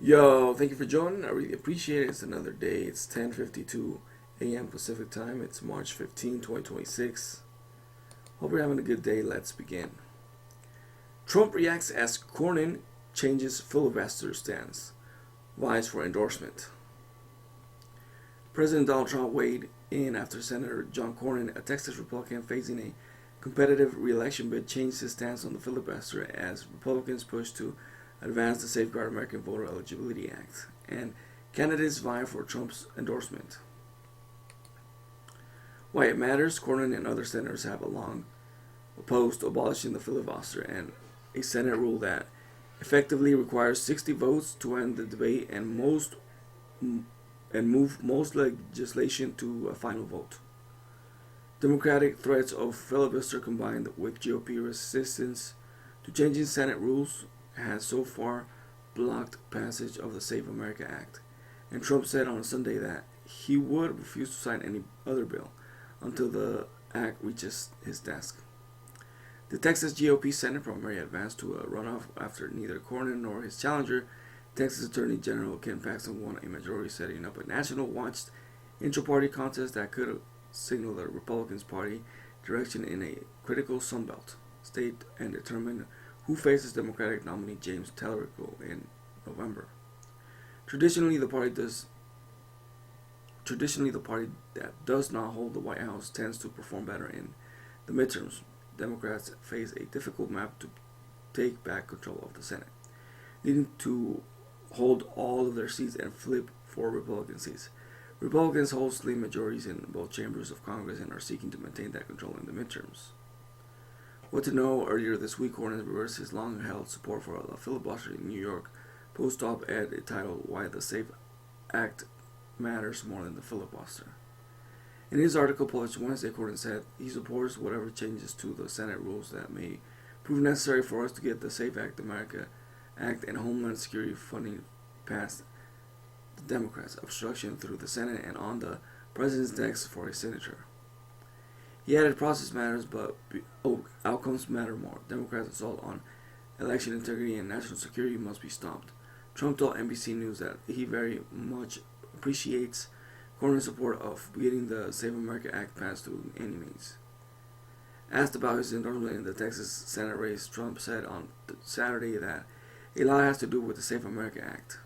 Yo, thank you for joining. I really appreciate it. It's another day. It's 10:52 a.m. Pacific time. It's March 15, 2026. Hope you're having a good day. Let's begin. Trump reacts as Cornyn changes filibuster stance. Vies for endorsement. President Donald Trump weighed in after Senator John Cornyn, a Texas Republican facing a competitive re-election bid, changed his stance on the filibuster as Republicans push to advance the Safeguard American Voter Eligibility Act, and candidates vie for Trump's endorsement. Why it matters: Cornyn and other senators have long opposed abolishing the filibuster, and a Senate rule that effectively requires 60 votes to end the debate and move most legislation to a final vote. Democratic threats of filibuster combined with GOP resistance to changing Senate rules has so far blocked passage of the Save America Act, and Trump said on Sunday that he would refuse to sign any other bill until the act reaches his desk. The Texas GOP Senate primary advanced to a runoff after neither Cornyn nor his challenger, Texas Attorney General Ken Paxton, won a majority, setting up a national-watched intra-party contest that could signal the Republican Party direction in a critical Sunbelt state and determine who faces Democratic nominee James Telerico in November. Traditionally, the party that does not hold the White House tends to perform better in the midterms. Democrats face a difficult map to take back control of the Senate, needing to hold all of their seats and flip for Republican seats. Republicans hold slim majorities in both chambers of Congress and are seeking to maintain that control in the midterms. What to know: earlier this week, Cornyn reversed his long-held support for the filibuster in New York Post op-ed titled "Why the SAFE Act Matters More Than the Filibuster." In his article published Wednesday, Cornyn said he supports whatever changes to the Senate rules that may prove necessary for us to get the SAFE America Act and Homeland Security funding past the Democrats' obstruction through the Senate and on the president's desk for a signature. He added, "Process matters, but outcomes matter more. Democrats' assault on election integrity and national security must be stopped." Trump told NBC News that he very much appreciates Cornyn's support of getting the Save America Act passed through any means. Asked about his endorsement in the Texas Senate race, Trump said on Saturday that a lot has to do with the Save America Act.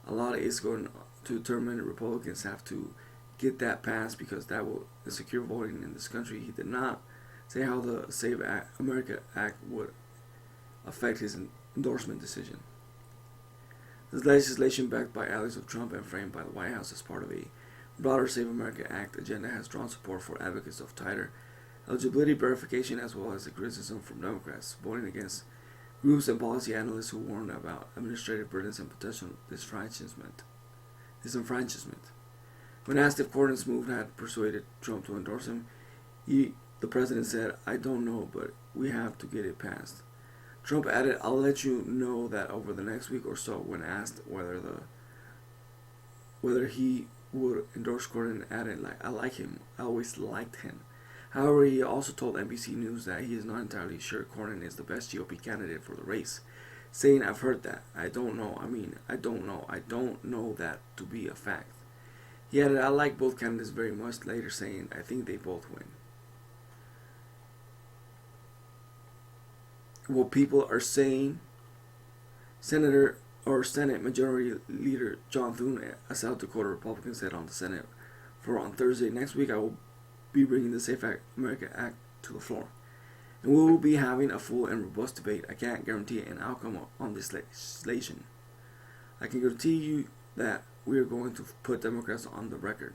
A lot is going to determine Republicans have to get that passed because that will secure voting in this country. He did not say how the Save America Act would affect his endorsement decision. This legislation, backed by allies of Trump and framed by the White House as part of a broader Save America Act agenda, has drawn support for advocates of tighter eligibility verification as well as the criticism from Democrats, voting against groups and policy analysts who warn about administrative burdens and potential disenfranchisement. When asked if Cornyn's move had persuaded Trump to endorse him, the president said, "I don't know, but we have to get it passed." Trump added, "I'll let you know that over the next week or so." When asked whether he would endorse Cornyn, added, "I like him. I always liked him." However, he also told NBC News that he is not entirely sure Cornyn is the best GOP candidate for the race, saying, "I've heard that. I don't know. I don't know. I don't know that to be a fact." He added, "I like both candidates very much," later saying, "I think they both win." What people are saying: Senate Majority Leader John Thune, a South Dakota Republican, said on the Senate floor on Thursday, "Next week I will be bringing the Safe America Act to the floor, and we will be having a full and robust debate. I can't guarantee an outcome on this legislation. I can guarantee you that we are going to put Democrats on the record,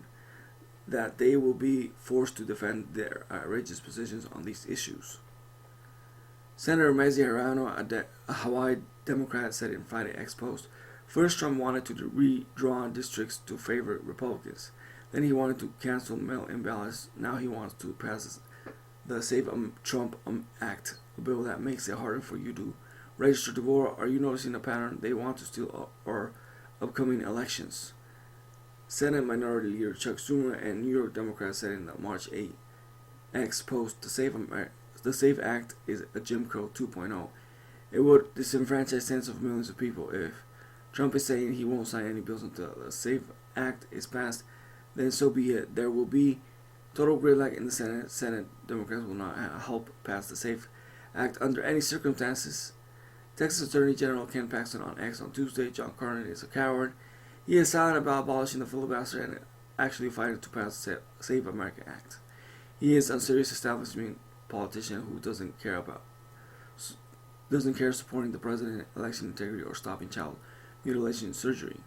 that they will be forced to defend their outrageous positions on these issues." Senator Mazie Hirono, a Hawaii Democrat, said in Friday X Post, "First, Trump wanted to redraw districts to favor Republicans. Then he wanted to cancel mail-in ballots. Now he wants to pass the Save Trump Act, a bill that makes it harder for you to register to vote. Are you noticing a pattern? They want to steal our upcoming elections." Senate Minority Leader Chuck Schumer and New York Democrats said in the March 8 X Post, the SAFE Act is a Jim Crow 2.0. It would disenfranchise tens of millions of people if Trump is saying he won't sign any bills until the SAFE Act is passed. Then so be it. There will be total gridlock in the Senate. Senate Democrats will not help pass the SAFE Act under any circumstances. Texas Attorney General Ken Paxton on X on Tuesday. John Cornyn is a coward. He is silent about abolishing the filibuster and actually fighting to pass the Save America Act. He is a serious establishment politician who doesn't care supporting the president, election integrity, or stopping child mutilation surgery.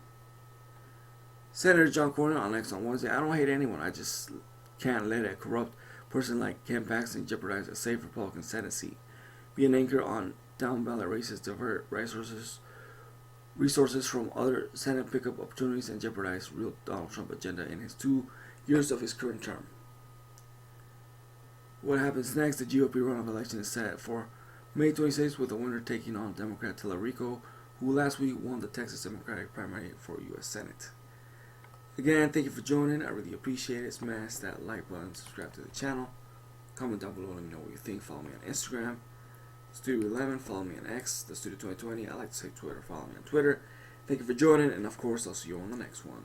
Senator John Cornyn on X on Wednesday. I don't hate anyone. I just can't let a corrupt person like Ken Paxton jeopardize a safe Republican Senate seat. Be an anchor on down ballot races, divert resources from other Senate pickup opportunities, and jeopardize real Donald Trump agenda in his 2 years of his current term. What happens next? The GOP runoff election is set for May 26th, with the winner taking on Democrat Tellerico, who last week won the Texas Democratic primary for U.S. Senate. Again, thank you for joining. I really appreciate it. Smash that like button, subscribe to the channel, comment down below, let me know what you think. Follow me on Instagram, Studio 11. Follow me on X, the Studio 2020. I like to say Twitter. Follow me on Twitter. Thank you for joining, and of course, I'll see you on the next one.